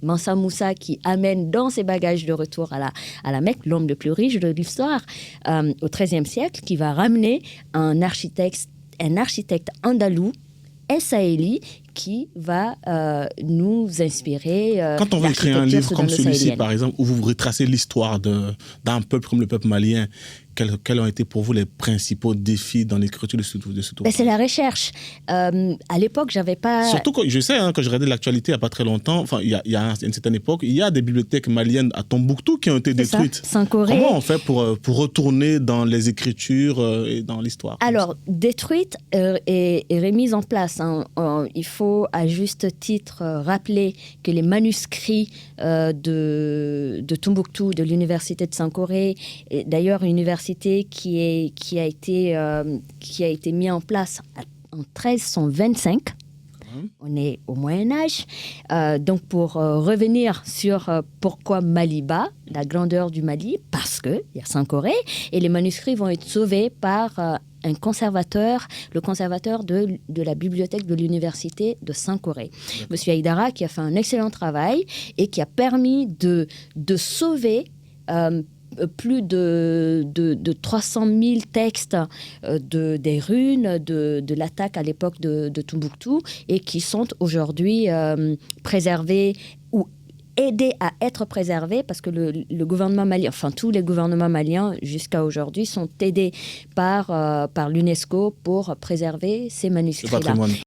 Mansa Moussa qui amène dans ses bagages de retour à la Mecque l'homme le plus riche de l'histoire au XIIIe siècle, qui va ramener un architecte andalou, Essaïli, qui va nous inspirer. Quand on veut créer un livre comme celui-ci, par exemple, où vous retracez l'histoire d'un peuple comme le peuple malien, quels ont été pour vous les principaux défis dans l'écriture de ce ouvrage? C'est la recherche. À l'époque, j'avais pas... Surtout, je sais, quand je regardais l'actualité il n'y a pas très longtemps, il y a une certaine époque, il y a des bibliothèques maliennes à Tombouctou qui ont été détruites. Sankoré. Comment on fait pour retourner dans les écritures et dans l'histoire? Alors, détruite et remise en place. Il faut, à juste titre, rappeler que les manuscrits de Tombouctou, de l'université de Sankoré, d'ailleurs, une université qui a été mise en place en 1325. On est au Moyen-Âge. Donc, pour revenir sur pourquoi Maliba, la grandeur du Mali, parce qu'il y a Sankoré, et les manuscrits vont être sauvés par un conservateur, le conservateur de la bibliothèque de l'université de Sankoré. Monsieur Haïdara, qui a fait un excellent travail et qui a permis de sauver plus de 300 000 textes des runes de l'attaque à l'époque de Tombouctou, et qui sont aujourd'hui préservés ou aidés à être préservés, parce que le gouvernement malien, enfin tous les gouvernements maliens jusqu'à aujourd'hui sont aidés par l'UNESCO pour préserver ces manuscrits-là.